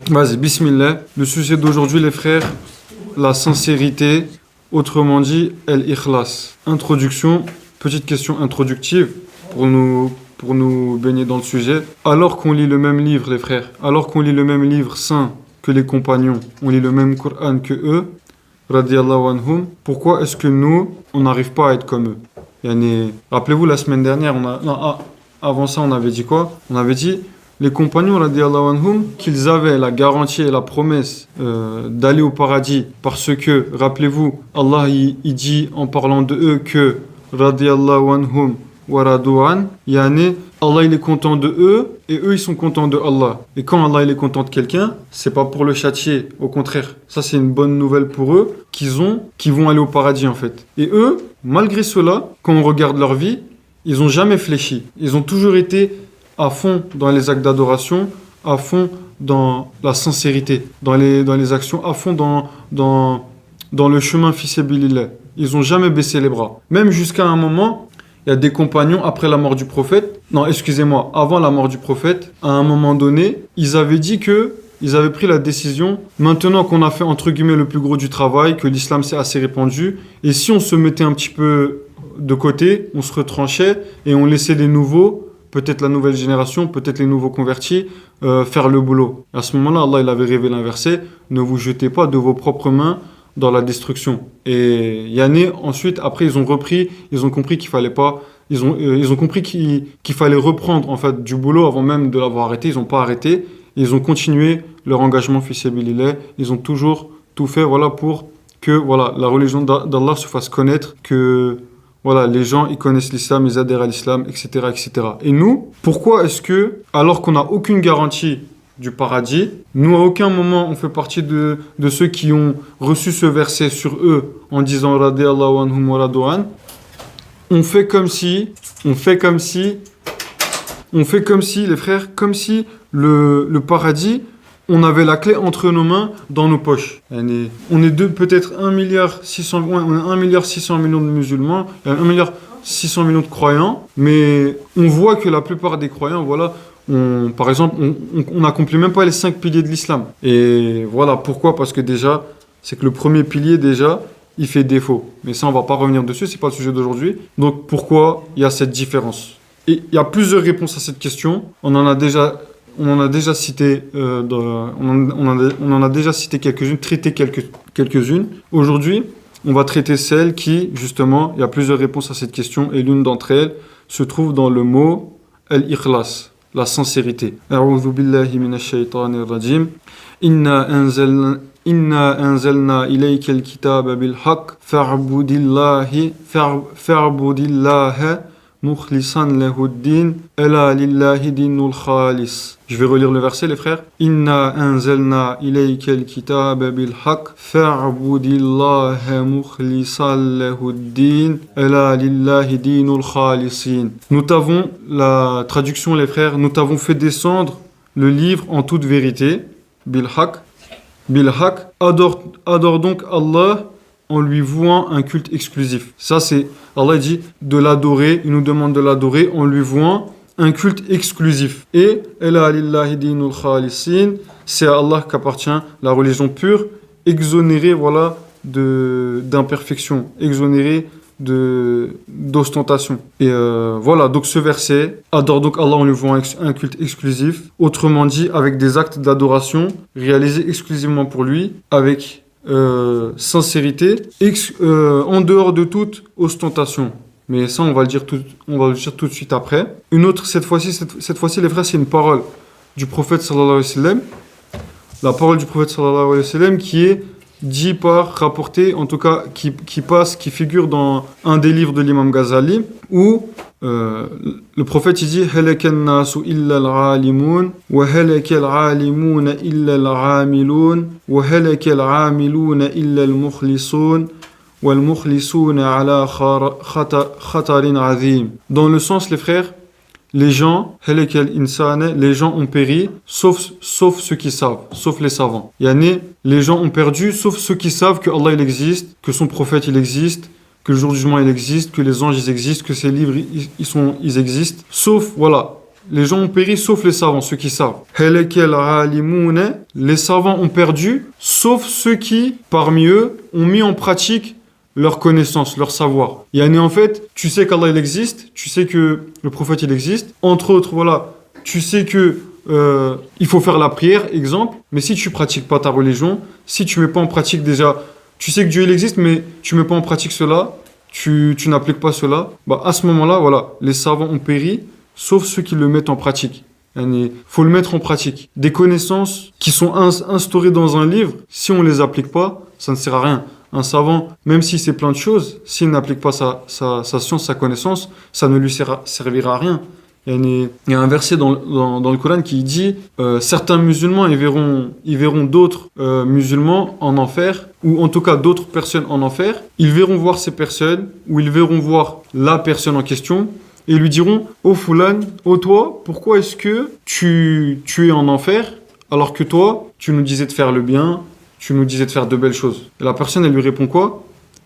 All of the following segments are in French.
Vas-y, bismillah. Le sujet d'aujourd'hui, les frères, la sincérité, autrement dit, el-ikhlas. Introduction, petite question introductive pour nous baigner dans le sujet. Alors qu'on lit le même livre, les frères, alors qu'on lit le même livre saint que les compagnons, on lit le même Coran que eux, radiyallahu anhum, pourquoi est-ce que nous, on n'arrive pas à être comme eux? Rappelez-vous, la semaine dernière, avant ça, on avait dit quoi? On avait dit les compagnons, radiyallahu anhum, qu'ils avaient la garantie et la promesse d'aller au paradis parce que, rappelez-vous, Allah il dit en parlant de eux que radiyallahu anhum wa radu'an, Allah il est content de eux et eux ils sont contents de Allah. Et quand Allah il est content de quelqu'un, c'est pas pour le châtier, au contraire. Ça c'est une bonne nouvelle pour eux qui vont aller au paradis en fait. Et eux, malgré cela, quand on regarde leur vie, ils ont jamais fléchi. Ils ont toujours été à fond dans les actes d'adoration, à fond dans la sincérité, dans les actions, à fond dans le chemin fi sabilillah. Ils ont jamais baissé les bras. Même jusqu'à un moment, il y a des compagnons après la mort du prophète, avant la mort du prophète, à un moment donné, ils avaient pris la décision, maintenant qu'on a fait entre guillemets le plus gros du travail, que l'islam s'est assez répandu, et si on se mettait un petit peu de côté, on se retranchait et on laissait les nouveaux, peut-être la nouvelle génération, peut-être les nouveaux convertis, faire le boulot. À ce moment-là, Allah il avait révélé un verset, ne vous jetez pas de vos propres mains dans la destruction. Et ensuite, après, ils ont compris qu'il fallait pas, ils ont compris qu'il fallait reprendre en fait du boulot avant même de l'avoir arrêté. Ils n'ont pas arrêté, ils ont continué leur engagement fi sabilillah. Ils ont toujours tout fait, pour que la religion d'Allah se fasse connaître, que les gens ils connaissent l'islam, ils adhèrent à l'islam, etc., etc. Et nous, pourquoi est-ce que, alors qu'on n'a aucune garantie du paradis, nous à aucun moment on fait partie de ceux qui ont reçu ce verset sur eux en disant radiyallahu anhum wa radu'an, on fait comme si les frères, comme si le paradis, on avait la clé entre nos mains dans nos poches. On est peut-être 1,6 milliard de musulmans, 1,6 milliard de croyants, mais on voit que la plupart des croyants, par exemple, on n'accomplit même pas les 5 piliers de l'islam. Et voilà, pourquoi? Parce que déjà, c'est que le premier pilier, déjà, il fait défaut. Mais ça, on va pas revenir dessus, c'est pas le sujet d'aujourd'hui. Donc, pourquoi il y a cette différence? Et il y a plusieurs réponses à cette question. On en a déjà cité quelques-unes, traité quelques-unes. Aujourd'hui, on va traiter celle qui, justement, il y a plusieurs réponses à cette question, et l'une d'entre elles se trouve dans le mot al-ikhlas, la sincérité. A'udhu billahi minash shaytanir rajim. Inna anzalna ilayka al-kitaba bil haqq fa'budillaha mukhlisan lahu-d-din ala lillahi dinul khalis. Je vais relire le verset, les frères. Inna anzalna ilayka al-kitaba bil haqq fa'budillaha mukhlisan lahu-d-din ala lillahi dinul khalisin. Nous t'avons, la traduction, les frères, nous t'avons fait descendre le livre en toute vérité, bil haqq, adore donc Allah en lui vouant un culte exclusif. Ça, c'est, Allah dit de l'adorer, il nous demande de l'adorer en lui vouant un culte exclusif. Et, ela lillahi dinul khalisin, c'est à Allah qu'appartient la religion pure, exonérée, d'imperfection, exonérée d'ostentation. Et donc ce verset, adore donc Allah en lui vouant un culte exclusif, autrement dit, avec des actes d'adoration réalisés exclusivement pour lui, avec sincérité, en dehors de toute ostentation. Mais ça, on va le dire tout de suite après. Une autre, cette fois-ci, les frères, c'est une parole du prophète sallallahu alayhi wa sallam. La parole du prophète sallallahu alayhi wa sallam qui est rapportée, en tout cas, qui figure dans un des livres de l'imam Ghazali, où le prophète il dit halaka an-nasu illa al-alimun wa halaka al-alimuna illa al-amilun wa halaka al-amiluna illa al-mukhlisun wal mukhlisuna ala khatarin azim. Dans le sens, les frères, les gens ont péri sauf ceux qui savent, sauf les savants. Les gens ont perdu sauf ceux qui savent que Allah il existe, que son prophète il existe, que le jour du jugement il existe, que les anges ils existent, que ses livres ils existent, sauf Les gens ont péri sauf les savants, ceux qui savent. Halakel alimoun, les savants ont perdu sauf ceux qui, parmi eux, ont mis en pratique leur connaissance, leur savoir. Yani en fait, tu sais qu'Allah il existe, tu sais que le prophète il existe. Entre autres, voilà, tu sais que il faut faire la prière, exemple. Mais si tu pratiques pas ta religion, si tu mets pas en pratique déjà, tu sais que Dieu il existe, mais tu mets pas en pratique cela, tu n'appliques pas cela. Bah à ce moment-là, voilà, les savants ont péri, sauf ceux qui le mettent en pratique. Il faut le mettre en pratique. Des connaissances qui sont instaurées dans un livre, si on les applique pas, ça ne sert à rien. Un savant, même s'il sait plein de choses, s'il n'applique pas sa science, sa connaissance, ça ne lui servira à rien. Il y a un verset dans le Coran qui dit certains musulmans ils verront d'autres musulmans en enfer, ou en tout cas d'autres personnes en enfer. Ils verront voir ces personnes, ou ils verront voir la personne en question, et lui diront ô Fulan, ô toi, pourquoi est-ce que tu es en enfer alors que toi, tu nous disais de faire le bien, tu nous disais de faire de belles choses. Et la personne, elle lui répond quoi?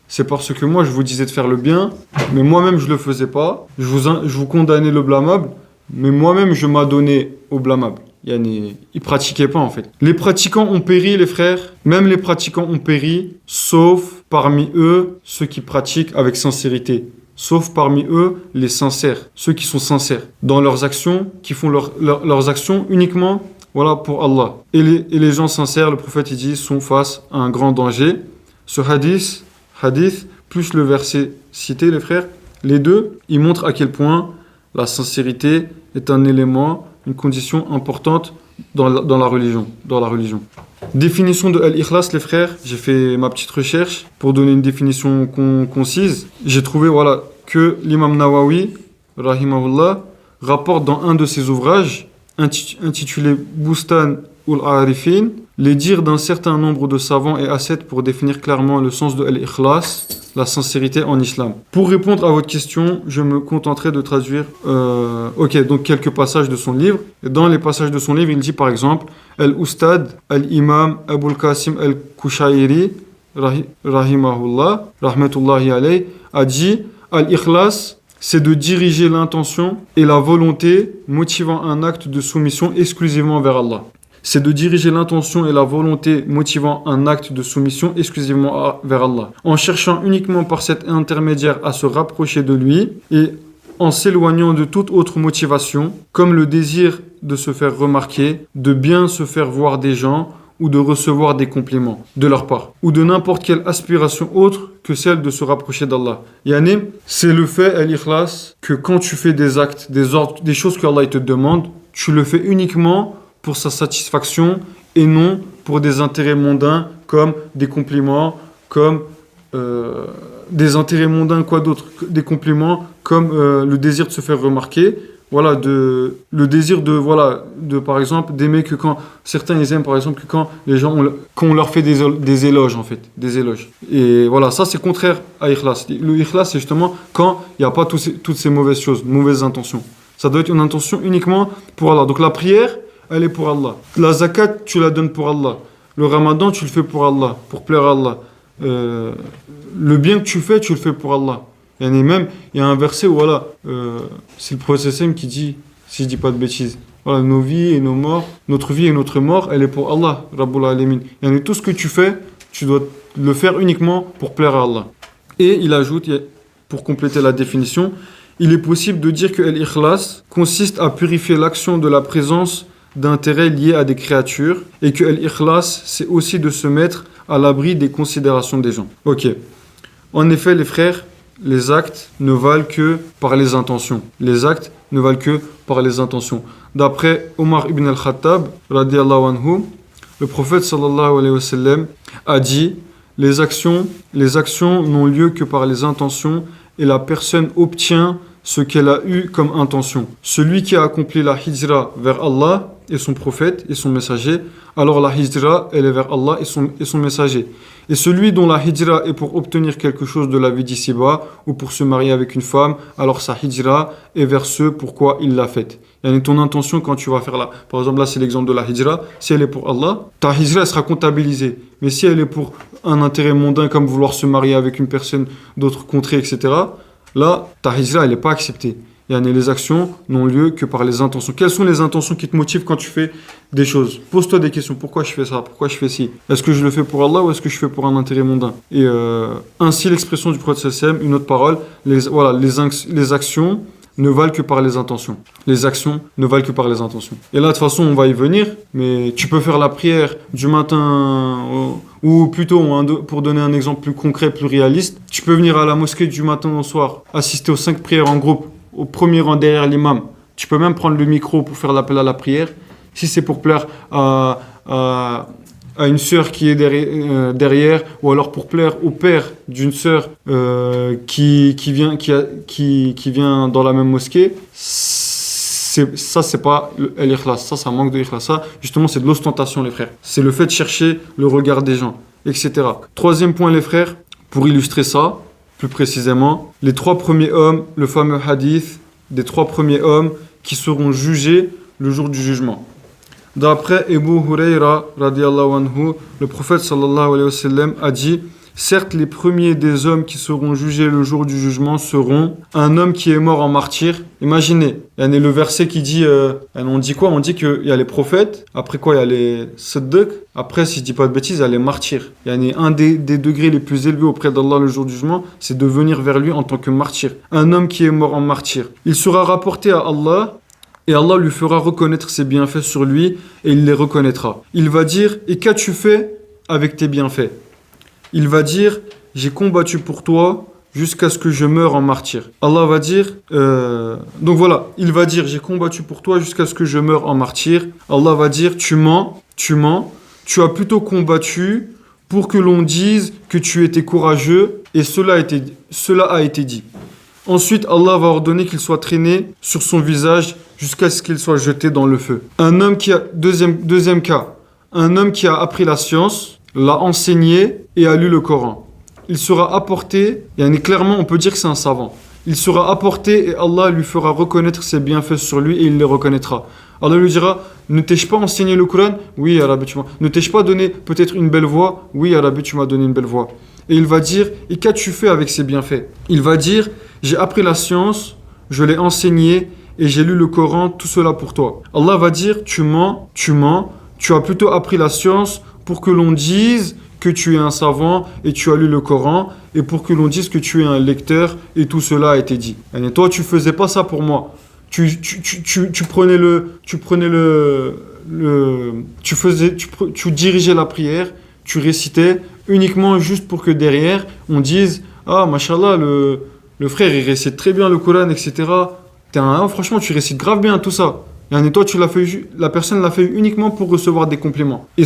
C'est parce que moi, je vous disais de faire le bien, mais moi-même, je ne le faisais pas. Je vous condamnais le blâmable, mais moi-même, je m'adonnais au blâmable. Ils ne pratiquaient pas, en fait. Les pratiquants ont péri, les frères. Même les pratiquants ont péri, sauf parmi eux, ceux qui pratiquent avec sincérité. Sauf parmi eux, les sincères. Ceux qui sont sincères dans leurs actions, qui font leurs actions uniquement voilà, pour Allah. Et les gens sincères, le prophète il dit, sont face à un grand danger. Ce hadith, plus le verset cité, les frères, les deux, ils montrent à quel point la sincérité est un élément, une condition importante dans la religion. Définition de Al-Ikhlas, les frères, j'ai fait ma petite recherche pour donner une définition concise. J'ai trouvé voilà, que l'imam Nawawi, rahimahullah, rapporte dans un de ses ouvrages, intitulé Bustan ul-Arifin, les dires d'un certain nombre de savants et ascètes pour définir clairement le sens de Al-Ikhlas, la sincérité en islam. Pour répondre à votre question, je me contenterai de traduire donc quelques passages de son livre. Et dans les passages de son livre, il dit par exemple Al-Ustad, Al-Imam Abul Qasim Al-Kushairi, rahimahullah, rahmatullahi alayh, a dit Al-Ikhlas, c'est de diriger l'intention et la volonté motivant un acte de soumission exclusivement vers Allah. C'est de diriger l'intention et la volonté motivant un acte de soumission exclusivement vers Allah, en cherchant uniquement par cet intermédiaire à se rapprocher de lui et en s'éloignant de toute autre motivation, comme le désir de se faire remarquer, de bien se faire voir des gens ou de recevoir des compliments de leur part, ou de n'importe quelle aspiration autre que celle de se rapprocher d'Allah. Yani, c'est le fait, Al-Ikhlas, que quand tu fais des actes, des ordres, des choses que Allah te demande, tu le fais uniquement pour sa satisfaction et non pour des intérêts mondains comme des compliments, comme des intérêts mondains, quoi d'autre, des compliments comme le désir de se faire remarquer. Voilà, le désir de par exemple, d'aimer que quand certains ils aiment par exemple que quand les gens quand on leur fait des éloges en fait, des éloges. Et voilà, ça c'est contraire à Ikhlas. Le Ikhlas c'est justement quand il n'y a pas toutes ces mauvaises choses, mauvaises intentions. Ça doit être une intention uniquement pour Allah. Donc la prière, elle est pour Allah. La zakat, tu la donnes pour Allah. Le ramadan, tu le fais pour Allah, pour plaire à Allah. Le bien que tu le fais pour Allah. Il y a un verset où voilà, c'est le prophète qui dit, si je dis pas de bêtises, voilà, nos vies et nos morts, notre vie et notre mort, elle est pour Allah, Rabbul Alamin. Tout ce que tu fais, tu dois le faire uniquement pour plaire à Allah. Et il ajoute, pour compléter la définition, il est possible de dire que Al-Ikhlas consiste à purifier l'action de la présence d'intérêts liés à des créatures et que Al-Ikhlas, c'est aussi de se mettre à l'abri des considérations des gens. Ok. En effet, les frères, les actes ne valent que par les intentions. Les actes ne valent que par les intentions. D'après Omar ibn al-Khattab, radiallahu anhu, le prophète sallallahu alayhi wa sallam a dit les actions n'ont lieu que par les intentions et la personne obtient ce qu'elle a eu comme intention. Celui qui a accompli la hijra vers Allah et son prophète et son messager, alors la hijra, elle est vers Allah et son messager. Et celui dont la hijra est pour obtenir quelque chose de la vie d'ici-bas ou pour se marier avec une femme, alors sa hijra est vers ce pourquoi il l'a faite. Et ton intention quand tu vas faire là, par exemple là c'est l'exemple de la hijra, si elle est pour Allah, ta hijra elle sera comptabilisée. Mais si elle est pour un intérêt mondain comme vouloir se marier avec une personne d'autres contrées, etc., là ta hijra elle n'est pas acceptée. Les actions n'ont lieu que par les intentions. Quelles sont les intentions qui te motivent quand tu fais des choses? Pose-toi des questions. Pourquoi je fais ça? Pourquoi je fais ci? Est-ce que je le fais pour Allah ou est-ce que je fais pour un intérêt mondain? Et ainsi l'expression du prophète sallallahu alayhi wa sallam, une autre parole, les actions ne valent que par les intentions. Les actions ne valent que par les intentions. Et là, de toute façon, on va y venir, mais tu peux faire la prière du matin, ou plutôt, pour donner un exemple plus concret, plus réaliste, tu peux venir à la mosquée du matin au soir, assister aux 5 prières en groupe, au premier rang derrière l'imam. Tu peux même prendre le micro pour faire l'appel à la prière. Si c'est pour plaire à une sœur qui est derrière, ou alors pour plaire au père d'une sœur qui vient dans la même mosquée, c'est pas l'ikhlas, ça manque de l'ikhlas. Ça, justement, c'est de l'ostentation, les frères. C'est le fait de chercher le regard des gens, etc. Troisième point, les frères, pour illustrer ça, plus précisément, les 3 premiers hommes, le fameux hadith des 3 premiers hommes qui seront jugés le jour du jugement. D'après Abu Huraira, radiallahu anhu, le prophète sallallahu alayhi wa sallam a dit: certes, les premiers des hommes qui seront jugés le jour du jugement seront un homme qui est mort en martyr. Imaginez, il y a le verset qui dit, on dit quoi? On dit qu'il y a les prophètes, après quoi il y a les siddiq, après, si je dis pas de bêtises, il y a les martyrs. Il y a un des degrés les plus élevés auprès d'Allah le jour du jugement, c'est de venir vers lui en tant que martyr. Un homme qui est mort en martyr. Il sera rapporté à Allah, et Allah lui fera reconnaître ses bienfaits sur lui, et il les reconnaîtra. Il va dire: et qu'as-tu fait avec tes bienfaits? Il va dire: j'ai combattu pour toi jusqu'à ce que je meure en martyr. Allah va dire, donc voilà, il va dire: j'ai combattu pour toi jusqu'à ce que je meure en martyr. Allah va dire: tu mens, tu as plutôt combattu pour que l'on dise que tu étais courageux, et cela a été dit. Ensuite, Allah va ordonner qu'il soit traîné sur son visage jusqu'à ce qu'il soit jeté dans le feu. Deuxième cas, un homme qui a appris la science, l'a enseigné et a lu le Coran. Il sera apporté, clairement on peut dire que c'est un savant. Il sera apporté et Allah lui fera reconnaître ses bienfaits sur lui et il les reconnaîtra. Allah lui dira: ne t'ai-je pas enseigné le Coran? Oui, ya Rabbi, tu m'as. Ne t'ai-je pas donné peut-être une belle voix? Oui, ya Rabbi, tu m'as donné une belle voix. Et il va dire: et qu'as-tu fait avec ces bienfaits? Il va dire: j'ai appris la science, je l'ai enseigné et j'ai lu le Coran, tout cela pour toi. Allah va dire: tu mens, tu as plutôt appris la science pour que l'on dise que tu es un savant et tu as lu le Coran, et pour que l'on dise que tu es un lecteur, et tout cela a été dit. Et toi, tu faisais pas ça pour moi. Tu dirigeais la prière, tu récitais uniquement juste pour que derrière on dise: ah, mashallah, le frère il récite très bien le Coran, etc. Franchement, tu récites grave bien tout ça. Et toi, la personne l'a fait uniquement pour recevoir des compliments. Et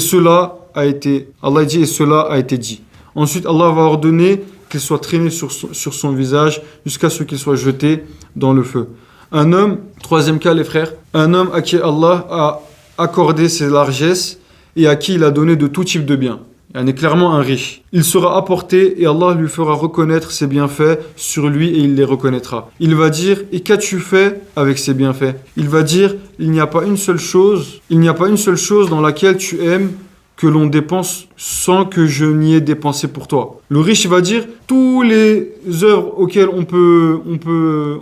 Allah dit: et cela a été dit. Ensuite, Allah va ordonner qu'il soit traîné sur son visage jusqu'à ce qu'il soit jeté dans le feu. Un homme, troisième cas les frères, un homme à qui Allah a accordé ses largesses et à qui il a donné de tout type de biens. Il est clairement un riche. Il sera apporté et Allah lui fera reconnaître ses bienfaits sur lui et il les reconnaîtra. Il va dire: et qu'as-tu fait avec ces bienfaits? Il va dire: il n'y a pas une seule chose dans laquelle tu aimes que l'on dépense sans que je n'y ai dépensé pour toi. Le riche va dire: tous les œuvres auxquelles on peut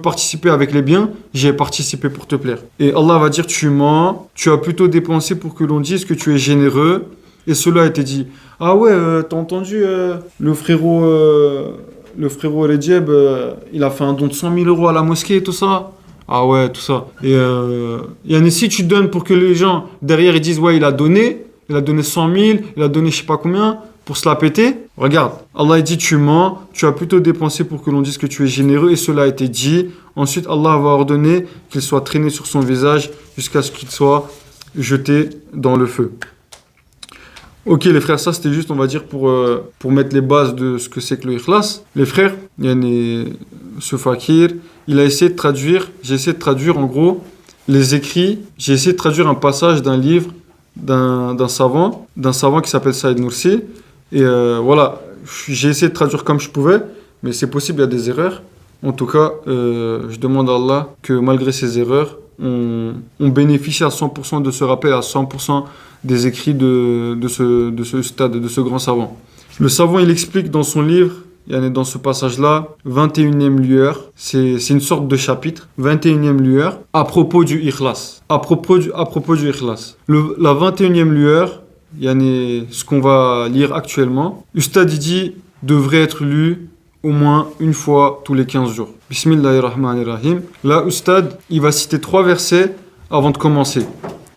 participer avec les biens, j'y ai participé pour te plaire. Et Allah va dire: tu mens, tu as plutôt dépensé pour que l'on dise que tu es généreux. Et cela a été dit. Ah ouais, t'as entendu le frérot Redjeb, il a fait un don de 100 000 euros à la mosquée et tout ça. Ah ouais, tout ça. Et si tu donnes pour que les gens derrière ils disent: ouais, il a donné 100 000, il a donné je sais pas combien, pour se la péter. Regarde, Allah dit: tu mens, tu as plutôt dépensé pour que l'on dise que tu es généreux, et cela a été dit. Ensuite, Allah va ordonner qu'il soit traîné sur son visage jusqu'à ce qu'il soit jeté dans le feu. Ok les frères, ça c'était juste on va dire pour mettre les bases de ce que c'est que le ikhlas. Les frères, ce fakir, il a essayé de traduire, j'ai essayé de traduire en gros les écrits, j'ai essayé de traduire un passage d'un livre d'un savant qui s'appelle Saïd Nursi. Et voilà, j'ai essayé de traduire comme je pouvais, mais c'est possible, il y a des erreurs. En tout cas, je demande à Allah que malgré ces erreurs, on bénéficie à 100% de ce rappel, à 100% des écrits de ce stade, de ce grand savant. Le savant, il explique dans son livre dans ce passage-là, 21e lueur, c'est une sorte de chapitre, 21e lueur, à propos du ikhlas. À propos du ikhlas. La 21e lueur, ce qu'on va lire actuellement, Ustad dit, devrait être lu au moins une fois tous les 15 jours. Bismillahirrahmanirrahim. Là, Ustad, il va citer 3 versets avant de commencer.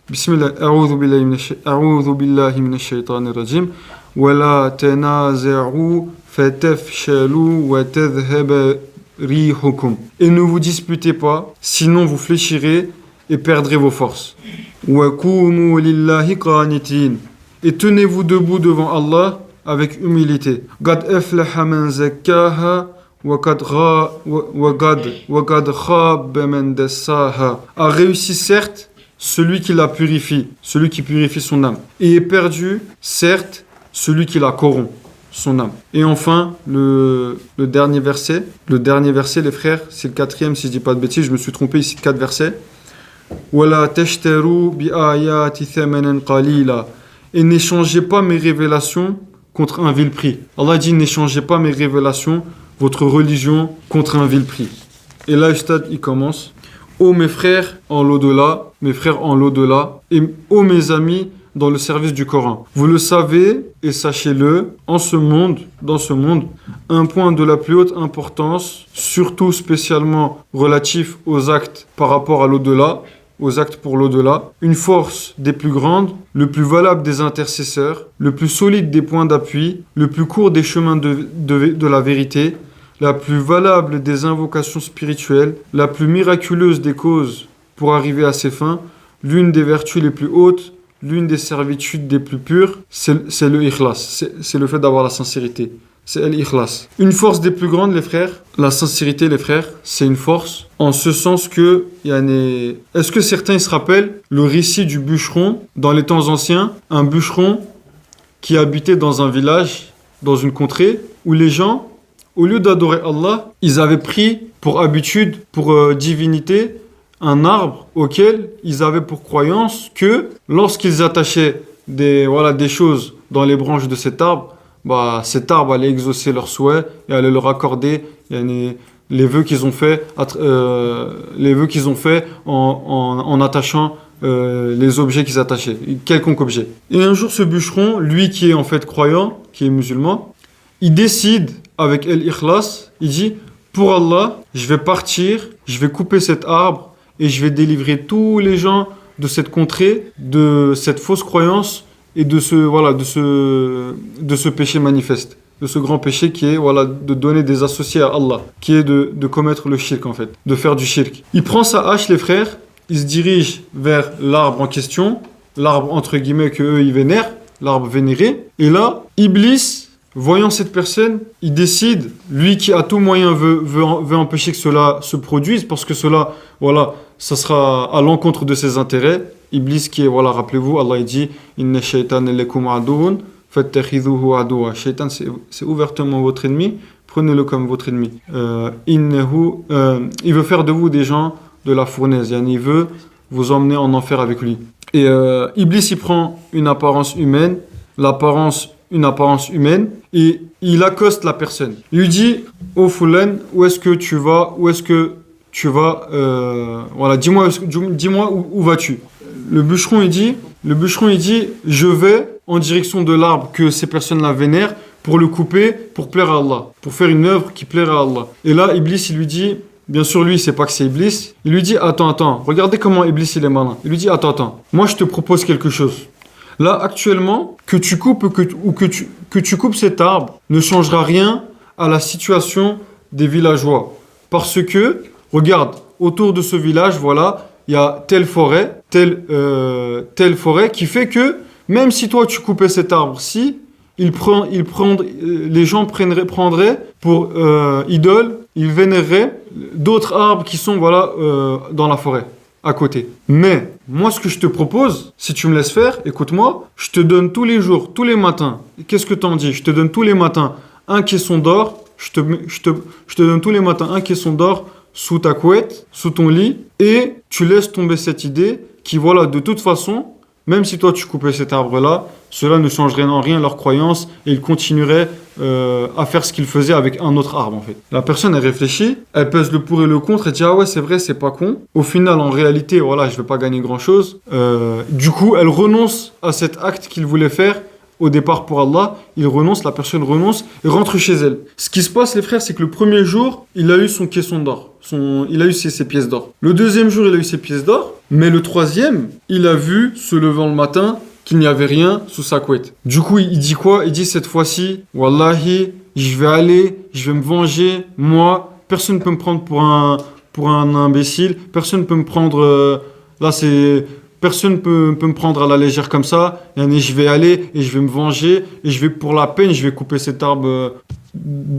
Bismillah, a'udhu billahi minash shaitanir rajim. Wa la tanaza'u fatafshalu wa tadhhaba rihukum. Et ne vous disputez pas, sinon vous fléchirez et perdrez vos forces. Wa qumu lillahi qanitin. Et tenez-vous debout devant Allah avec humilité. Qad aflaha man zakkaha wa qad khaba man dassaha. A réussi certes celui qui la purifie, celui qui purifie son âme. Et est perdu certes celui qui la corrompt, son âme. Et enfin, le dernier verset, les frères, c'est le 4e, si je dis pas de bêtises, je me suis trompé ici, 4 versets. Wala tashtaru bi ayati thamanan qalila. Et n'échangez pas mes révélations contre un vil prix. Allah dit, n'échangez pas mes révélations, votre religion, contre un vil prix. Et là, Ustad, il commence. Ô mes frères en l'au-delà, et ô mes amis dans le service du Coran. Vous le savez et sachez-le, dans ce monde, un point de la plus haute importance, surtout spécialement relatif aux actes par rapport à l'au-delà, aux actes pour l'au-delà, une force des plus grandes, le plus valable des intercesseurs, le plus solide des points d'appui, le plus court des chemins de la vérité, la plus valable des invocations spirituelles, la plus miraculeuse des causes pour arriver à ses fins, l'une des vertus les plus hautes, l'une des servitudes des plus pures, c'est le ikhlas, c'est le fait d'avoir la sincérité. C'est l'ikhlas. Une force des plus grandes, les frères, la sincérité, les frères, c'est une force, en ce sens que, est-ce que certains se rappellent le récit du bûcheron, dans les temps anciens, un bûcheron qui habitait dans un village, dans une contrée, où les gens, au lieu d'adorer Allah, ils avaient pris pour habitude, pour divinité, un arbre auquel ils avaient pour croyance que lorsqu'ils attachaient des choses dans les branches de cet arbre allait exaucer leurs souhaits et allait leur accorder les vœux qu'ils ont fait, en attachant les objets qu'ils attachaient, quelconque objet. Et un jour, ce bûcheron, lui qui est en fait croyant, qui est musulman, il décide avec l'ikhlas, il dit, pour Allah, je vais partir, je vais couper cet arbre et je vais délivrer tous les gens de cette contrée, de cette fausse croyance et de ce péché manifeste, de ce grand péché qui est de donner des associés à Allah, qui est de commettre le shirk en fait, de faire du shirk. Il prend sa hache, les frères, il se dirige vers l'arbre en question, l'arbre entre guillemets que eux ils vénèrent, l'arbre vénéré, et là, Iblis, voyant cette personne, il décide, lui qui à tout moyen veut empêcher que cela se produise, parce que cela, ça sera à l'encontre de ses intérêts. Iblis qui est, rappelez-vous, Allah il dit « Inna shaytan lakum aduun, fattakhidhuhu aduwa » Shaytan, c'est ouvertement votre ennemi, prenez-le comme votre ennemi. Il veut faire de vous des gens de la fournaise, il veut vous emmener en enfer avec lui. Et Iblis, il prend une apparence humaine, et il accoste la personne. Il lui dit « Oh Foulen, où est-ce que tu vas ? Dis-moi où vas-tu ?» Le bûcheron il dit « Je vais en direction de l'arbre que ces personnes-là vénèrent pour le couper, pour plaire à Allah, pour faire une œuvre qui plaira à Allah. » Et là, Iblis, il lui dit, bien sûr, lui, il sait pas que c'est Iblis, il lui dit « Attends, regardez comment Iblis, il est malin. » Il lui dit « Attends, moi, je te propose quelque chose. Là, actuellement, que tu coupes que tu coupes cet arbre ne changera rien à la situation des villageois. Parce que, regarde, autour de ce village, il y a telle forêt qui fait que, même si toi tu coupais cet arbre-ci, les gens prendraient pour idole, ils vénéreraient d'autres arbres qui sont dans la forêt, à côté. Mais, moi ce que je te propose, si tu me laisses faire, écoute-moi, je te donne tous les jours, tous les matins, qu'est-ce que t'en dis ? Je te donne tous les matins un caisson d'or, je te donne tous les matins un caisson d'or sous ta couette, sous ton lit, et tu laisses tomber cette idée qui, de toute façon, même si toi tu coupais cet arbre-là, cela ne changerait en rien leur croyance et ils continueraient à faire ce qu'il faisait avec un autre arbre en fait. La personne elle réfléchit, elle pèse le pour et le contre, elle dit ah ouais c'est vrai c'est pas con. Au final en réalité voilà je vais pas gagner grand chose. Du coup elle renonce à cet acte qu'il voulait faire au départ pour Allah. Il renonce, la personne renonce et rentre chez elle. Ce qui se passe les frères c'est que le premier jour il a eu son caisson d'or, il a eu ses pièces d'or. Le deuxième jour il a eu ses pièces d'or, mais le troisième il a vu se levant le matin qu'il n'y avait rien sous sa couette. Du coup, il dit quoi? Il dit cette fois-ci, Wallahi, je vais aller, je vais me venger. Moi, personne ne peut me prendre pour un imbécile. Personne ne peut me prendre... Personne peut me prendre à la légère comme ça. Et je vais aller et je vais me venger. Et je vais, pour la peine, je vais couper cet arbre...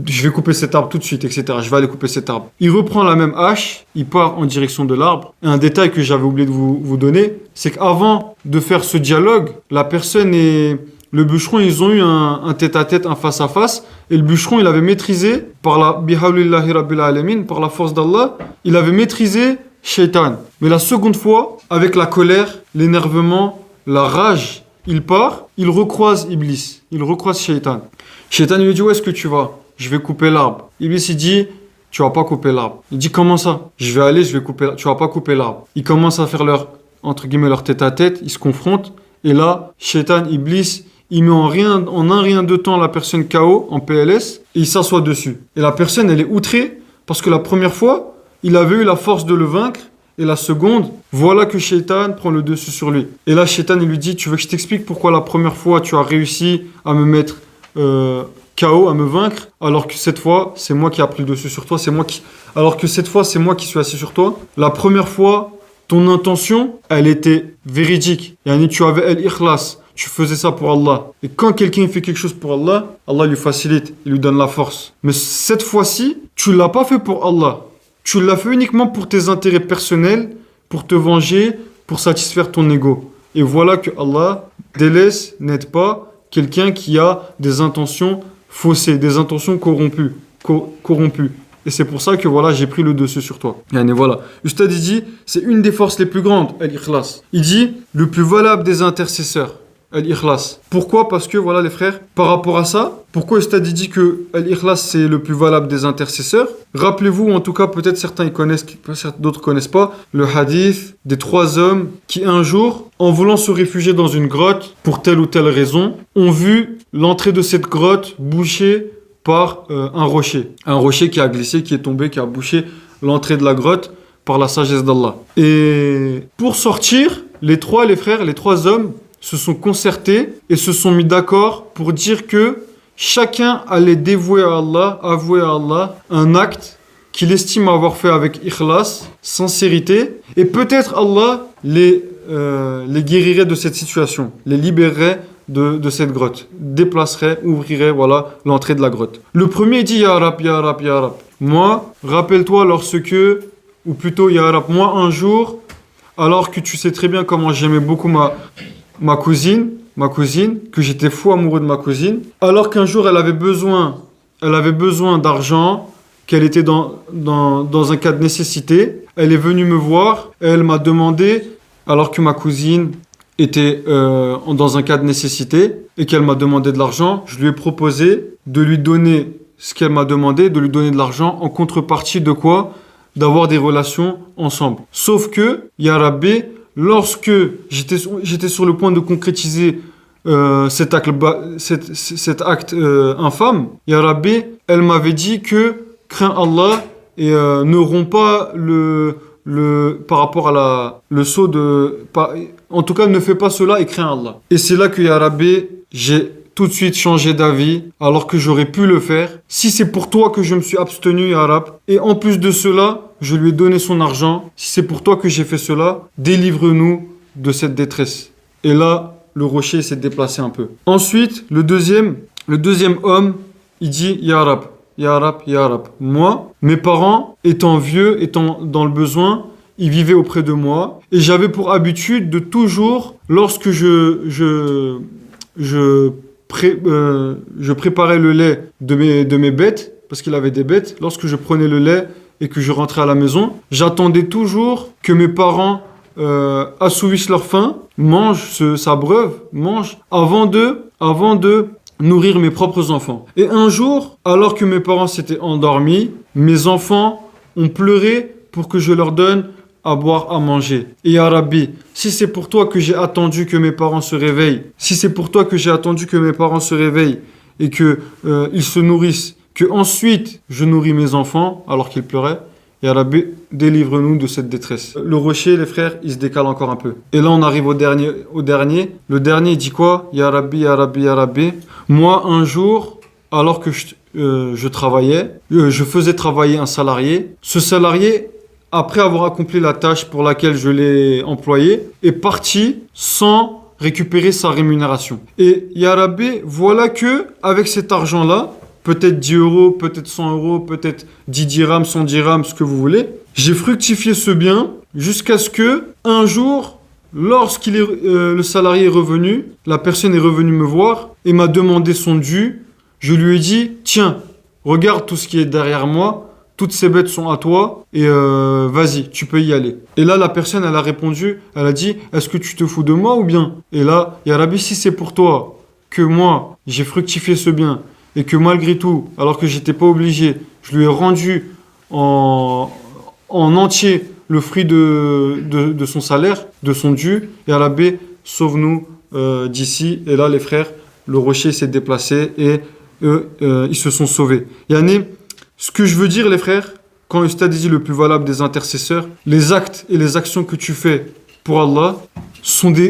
Je vais couper cet arbre tout de suite, etc. Je vais aller couper cet arbre. Il reprend la même hache, il part en direction de l'arbre. Et un détail que j'avais oublié de vous donner, c'est qu'avant de faire ce dialogue, la personne et le bûcheron, ils ont eu un tête-à-tête, un face-à-face. Et le bûcheron, il avait maîtrisé, par la bihawlillahi rabbil alamin, par la force d'Allah, il avait maîtrisé Shaitan. Mais la seconde fois, avec la colère, l'énervement, la rage, il part, il recroise Iblis, il recroise Shaitan. Shaitan lui dit où est-ce que tu vas? Je vais couper l'arbre. Iblis il dit tu vas pas couper l'arbre. Il dit comment ça? Je vais aller, je vais couper l'arbre. Tu vas pas couper l'arbre. Ils commencent à faire leur entre guillemets leur tête à tête, ils se confrontent et là Shaitan Iblis il met en un rien de temps la personne KO en PLS et il s'assoit dessus. Et la personne elle est outrée parce que la première fois il avait eu la force de le vaincre. Et la seconde, voilà que Shaitan prend le dessus sur lui. Et là, Shaitan, il lui dit, tu veux que je t'explique pourquoi la première fois tu as réussi à me mettre KO, à me vaincre, alors que cette fois, c'est moi qui ai pris le dessus sur toi, alors que cette fois, c'est moi qui suis assis sur toi. La première fois, ton intention, elle était véridique. Yani, tu avais al-ikhlas, tu faisais ça pour Allah. Et quand quelqu'un fait quelque chose pour Allah, Allah lui facilite, il lui donne la force. Mais cette fois-ci, tu l'as pas fait pour Allah. Tu l'as fait uniquement pour tes intérêts personnels, pour te venger, pour satisfaire ton ego. Et voilà que Allah délaisse, n'aide pas quelqu'un qui a des intentions faussées, des intentions corrompues. Et c'est pour ça que voilà, j'ai pris le dessus sur toi. Et voilà. Ustad il dit, c'est une des forces les plus grandes, al-ikhlas. Il dit, le plus valable des intercesseurs. Al-Ikhlas. Pourquoi? Parce que, voilà les frères, par rapport à ça, pourquoi Ustad dit que Al-Ikhlas c'est le plus valable des intercesseurs? Rappelez-vous, en tout cas, peut-être certains ils connaissent, d'autres connaissent pas, le hadith des 3 hommes qui un jour, en voulant se réfugier dans une grotte, pour telle ou telle raison, ont vu l'entrée de cette grotte bouchée par un rocher. Un rocher qui a glissé, qui est tombé, qui a bouché l'entrée de la grotte par la sagesse d'Allah. Et pour sortir, les 3 hommes, se sont concertés et se sont mis d'accord pour dire que chacun allait avouer à Allah un acte qu'il estime avoir fait avec ikhlas, sincérité, et peut-être Allah les guérirait de cette situation, les libérerait de cette grotte, déplacerait, ouvrirait voilà, l'entrée de la grotte. Le premier dit Ya Rab, Ya Rab, Ya Rab. Moi, rappelle-toi ou plutôt Ya Rab, moi un jour, alors que tu sais très bien comment j'aimais beaucoup ma cousine, que j'étais fou amoureux de ma cousine, alors qu'un jour elle avait besoin d'argent, qu'elle était dans un cas de nécessité, elle est venue me voir et elle m'a demandé, alors que ma cousine était dans un cas de nécessité et qu'elle m'a demandé de l'argent, je lui ai proposé de lui donner ce qu'elle m'a demandé, de lui donner de l'argent en contrepartie de quoi? D'avoir des relations ensemble. Sauf que, Ya Rabbi, lorsque j'étais sur le point de concrétiser cet acte infâme, Ya Rabbi, elle m'avait dit que crains Allah et ne romps pas par rapport à le saut en tout cas, ne fais pas cela et crains Allah. Et c'est là que Ya Rabbi, j'ai tout de suite changé d'avis alors que j'aurais pu le faire. Si c'est pour toi que je me suis abstenu, Ya Rab, et en plus de cela, je lui ai donné son argent, si c'est pour toi que j'ai fait cela, délivre-nous de cette détresse. Et là, le rocher s'est déplacé un peu. Ensuite, le deuxième homme, il dit Ya Rab, Ya Rab, Ya Rab. Moi, mes parents, étant vieux, étant dans le besoin, ils vivaient auprès de moi et j'avais pour habitude de toujours, lorsque je préparais le lait de mes bêtes, parce qu'il avait des bêtes. Lorsque je prenais le lait et que je rentrais à la maison, j'attendais toujours que mes parents assouvissent leur faim, s'abreuvent, mangent, avant de nourrir mes propres enfants. Et un jour, alors que mes parents s'étaient endormis, mes enfants ont pleuré pour que je leur donne à boire, à manger. Et ya Rabbi, si c'est pour toi que j'ai attendu que mes parents se réveillent, si c'est pour toi que j'ai attendu que mes parents se réveillent et que ils se nourrissent, que ensuite je nourris mes enfants alors qu'ils pleuraient, ya Rabbi, délivre-nous de cette détresse. Le rocher, les frères, il se décale encore un peu. Et là, on arrive au dernier. Le dernier dit quoi? Ya Rabbi, ya Rabbi, ya Rabbi. Moi, un jour, alors que je travaillais, je faisais travailler un salarié. Ce salarié, après avoir accompli la tâche pour laquelle je l'ai employé, est parti sans récupérer sa rémunération. Et ya Rabbi, voilà que avec cet argent-là, peut-être 10 euros, peut-être 100 euros, peut-être 10 dirhams, 100 dirhams, ce que vous voulez, j'ai fructifié ce bien jusqu'à ce que un jour, lorsqu'il est, le salarié est revenu, la personne est revenue me voir et m'a demandé son dû. Je lui ai dit, tiens, regarde tout ce qui est derrière moi. Toutes ces bêtes sont à toi et vas-y, tu peux y aller. Et là, la personne, elle a répondu, elle a dit, est-ce que tu te fous de moi ou bien? Et là, ya Rabbi, si c'est pour toi que moi, j'ai fructifié ce bien et que malgré tout, alors que j'étais pas obligé, je lui ai rendu en entier le fruit de son salaire, de son dû, ya Rabbi, sauve-nous d'ici. Et là, les frères, le rocher s'est déplacé et eux, ils se sont sauvés. Yani, ce que je veux dire, les frères, quand Ustad dit le plus valable des intercesseurs, les actes et les actions que tu fais pour Allah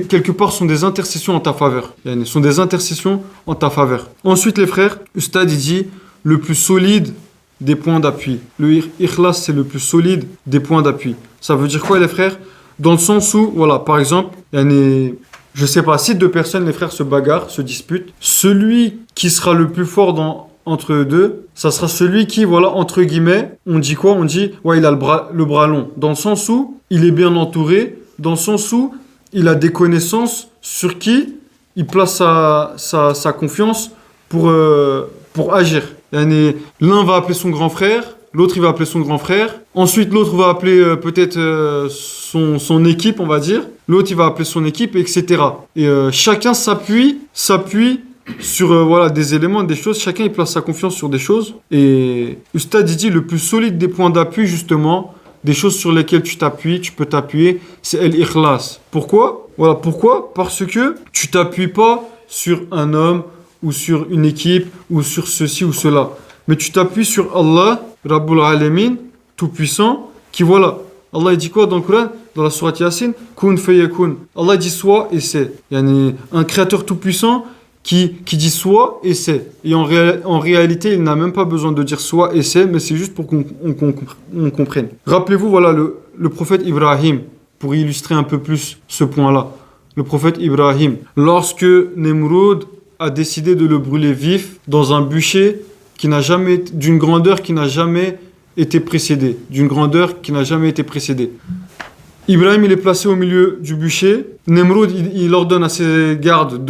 quelque part sont des intercessions en ta faveur. Sont des intercessions en ta faveur. Ensuite, les frères, Ustad dit le plus solide des points d'appui. Le ikhlas, c'est le plus solide des points d'appui. Ça veut dire quoi, les frères? Dans le sens où, voilà, par exemple, je sais pas, si deux personnes, les frères, se bagarrent, se disputent, celui qui sera le plus fort entre eux deux, ça sera celui qui, voilà, entre guillemets, on dit quoi? On dit, ouais, il a le bras long. Dans le sens où il est bien entouré, dans le sens où il a des connaissances sur qui il place sa confiance pour agir. L'un va appeler son grand frère, l'autre il va appeler son grand frère, ensuite l'autre va appeler peut-être son équipe, on va dire, l'autre il va appeler son équipe, etc. Et chacun s'appuie sur voilà, des éléments, des choses, chacun il place sa confiance sur des choses. Et Ustad il dit le plus solide des points d'appui justement, des choses sur lesquelles tu peux t'appuyer, c'est l'ikhlas. Pourquoi? Voilà, pourquoi? Parce que tu t'appuies pas sur un homme ou sur une équipe ou sur ceci ou cela, mais tu t'appuies sur Allah, Rabbul Alamin, tout-puissant, qui voilà. Allah il dit quoi dans le Coran? Dans la sourate Yasin, Kun fayakun. Allah dit soit et c'est. Il y a un créateur tout-puissant qui dit soit et c'est. Et en réalité, il n'a même pas besoin de dire soit et c'est, mais c'est juste pour qu'on comprenne. Rappelez-vous, voilà, le prophète Ibrahim, pour illustrer un peu plus ce point-là. Le prophète Ibrahim, lorsque Nemrod a décidé de le brûler vif dans un bûcher d'une grandeur qui n'a jamais été précédée. Ibrahim, il est placé au milieu du bûcher. Nemrod, il ordonne à ses gardes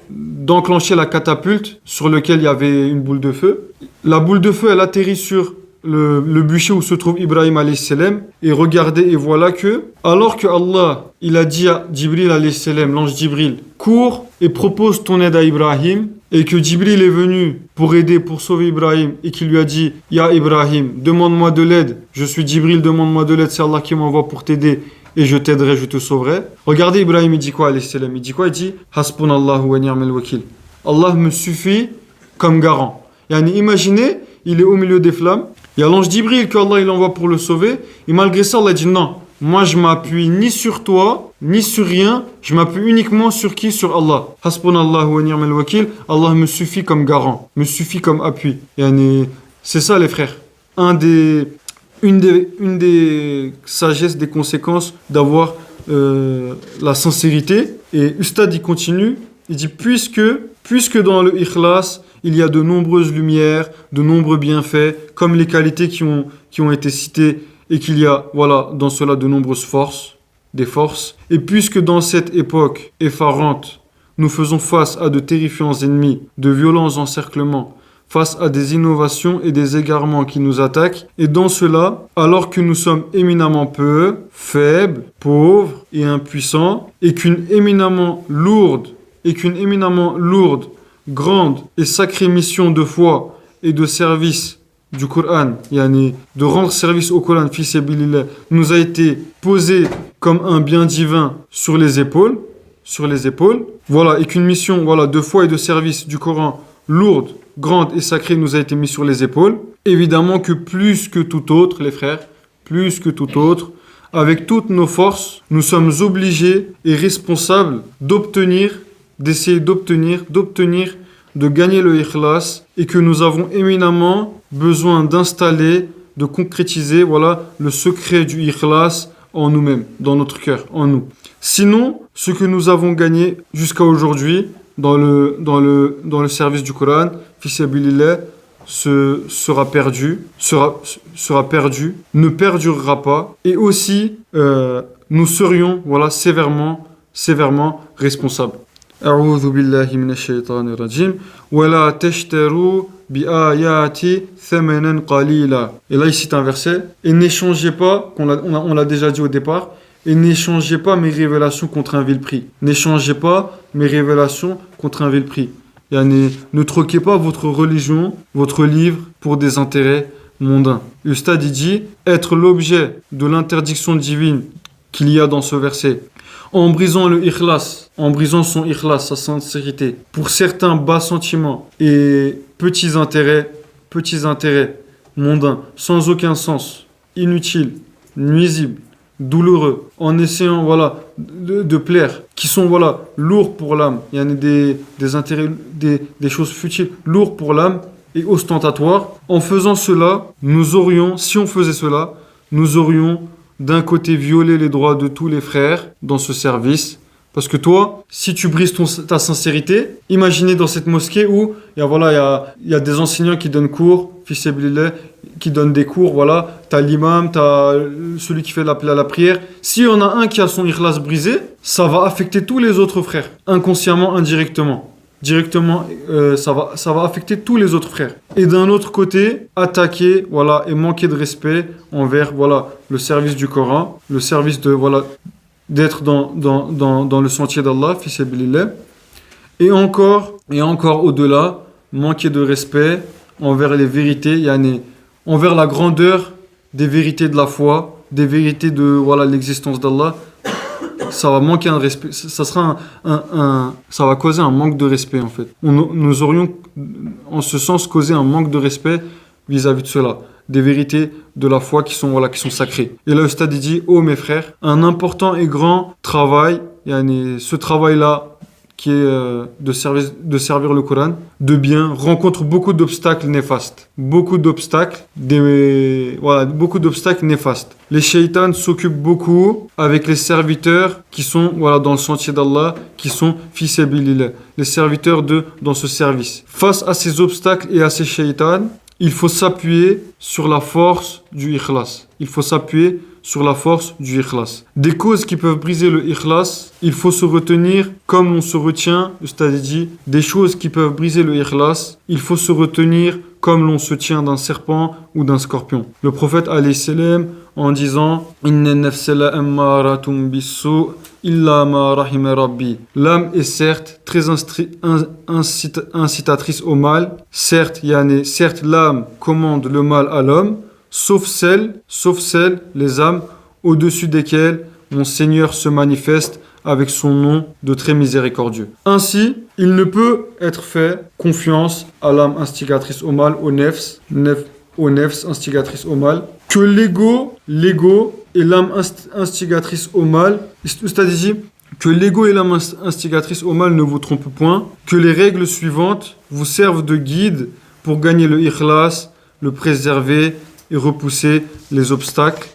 d'enclencher la catapulte sur laquelle il y avait une boule de feu. La boule de feu, elle atterrit sur le bûcher où se trouve Ibrahim alayhi salam. Et regardez, et voilà que, alors que Allah, il a dit à Jibril alayhi salam, l'ange Jibril, cours et propose ton aide à Ibrahim, et que Jibril est venu pour aider, pour sauver Ibrahim, et qu'il lui a dit, Ya Ibrahim, demande-moi de l'aide, je suis Jibril, demande-moi de l'aide, c'est Allah qui m'envoie pour t'aider, et je t'aiderai, je te sauverai. Regardez Ibrahim, il dit quoi alayhi salam? Il dit quoi? Il dit, Hasbunallahu wa ni'mal wakil. Allah me suffit comme garant. Imaginez, il est au milieu des flammes, il y a l'ange Jibril qu'Allah il envoie pour le sauver, et malgré ça, Allah dit non, moi je m'appuie ni sur toi, ni sur rien, je m'appuie uniquement sur qui? Sur Allah. Hasbunallahu wa ni'mal wakil, Allah me suffit comme garant, me suffit comme appui. C'est ça les frères. Une des sagesses, des conséquences d'avoir la sincérité. Et Ustad il continue, il dit puisque dans le ikhlas, il y a de nombreuses lumières, de nombreux bienfaits, comme les qualités qui ont été citées, et qu'il y a, voilà, dans cela de nombreuses des forces. Et puisque dans cette époque effarante, nous faisons face à de terrifiants ennemis, de violents encerclements, face à des innovations et des égarements qui nous attaquent, et dans cela, alors que nous sommes éminemment peu, faibles, pauvres et impuissants, et qu'une éminemment lourde grande et sacrée mission de foi et de service du Coran, yani de rendre service au Coran, fi sabilillah, nous a été posée comme un bien divin sur les épaules, voilà, et qu'une mission, voilà, de foi et de service du Coran lourde, grande et sacrée nous a été mise sur les épaules. Évidemment que plus que tout autre, les frères, plus que tout autre, avec toutes nos forces, nous sommes obligés et responsables d'essayer d'obtenir, de gagner le ikhlas, et que nous avons éminemment besoin d'installer, de concrétiser, voilà, le secret du ikhlas en nous-mêmes, dans notre cœur, en nous. Sinon, ce que nous avons gagné jusqu'à aujourd'hui dans le service du Coran, fi sabilillah, sera perdu, ne perdurera pas, et aussi nous serions, voilà, sévèrement responsables. أعوذ بالله من الشيطان الرجيم ولا تشتروا بآياتي ثمنا قليلا. Et là il cite un verset, et n'échangez pas, on l'a déjà dit au départ, et n'échangez pas mes révélations contre un vil prix. N'échangez pas mes révélations contre un vil prix. Yani, ne troquez pas votre religion, votre livre pour des intérêts mondains. Ustad il dit être l'objet de l'interdiction divine qu'il y a dans ce verset. En brisant le ikhlas, en brisant son ikhlas, sa sincérité, pour certains bas sentiments et petits intérêts mondains, sans aucun sens, inutiles, nuisibles, douloureux, en essayant, voilà, de plaire, qui sont, voilà, lourds pour l'âme. Il y a des intérêts, des choses futiles, lourds pour l'âme et ostentatoires. En faisant cela, si on faisait cela, nous aurions d'un côté violer les droits de tous les frères dans ce service. Parce que toi, si tu brises ta sincérité, imaginez dans cette mosquée où il y a des enseignants qui donnent cours, fils sabilillah, qui donnent des cours, voilà. T'as l'imam, t'as celui qui fait l'appel à la prière. S'il y en a un qui a son ikhlas brisé, ça va affecter tous les autres frères, inconsciemment, indirectement. Directement, ça va affecter tous les autres frères. Et d'un autre côté, attaquer, voilà, et manquer de respect envers, voilà, le service du Coran, le service de, voilà, d'être dans le sentier d'Allah, fi sabilillah. Et encore au-delà, manquer de respect envers les vérités, yani, envers la grandeur des vérités de la foi, des vérités de, voilà, l'existence d'Allah. Ça va manquer un respect, ça va causer un manque de respect en fait. Nous aurions en ce sens causé un manque de respect vis-à-vis de cela, des vérités de la foi qui sont sacrées. Et là, le Ustad dit, oh mes frères, un important et grand travail, ce travail-là qui est de servir le Coran, de bien, rencontre beaucoup d'obstacles néfastes. Beaucoup d'obstacles néfastes. Les shaitans s'occupent beaucoup avec les serviteurs qui sont, voilà, dans le sentier d'Allah, qui sont fi sabilillah, les serviteurs dans ce service. Face à ces obstacles et à ces shaitans, il faut s'appuyer sur la force du ikhlas. Des causes qui peuvent briser le ikhlas, il faut se retenir comme on se retient, Ustad dit, des choses qui peuvent briser le ikhlas, il faut se retenir comme l'on se tient d'un serpent ou d'un scorpion. Le prophète alayhi salam en disant Inna nafsa la ammaratum bis-su' illa ma rahima rabbi. L'âme est certes très incitatrice au mal. Certes, l'âme commande le mal à l'homme, sauf celles, les âmes, au-dessus desquelles mon Seigneur se manifeste avec son nom de très miséricordieux. Ainsi, il ne peut être fait confiance à l'âme instigatrice au mal, au nefs instigatrice au mal, que l'ego et l'âme instigatrice au mal, c'est-à-dire que l'ego et l'âme instigatrice au mal ne vous trompent point, que les règles suivantes vous servent de guide pour gagner le ikhlas, le préserver et repousser les obstacles.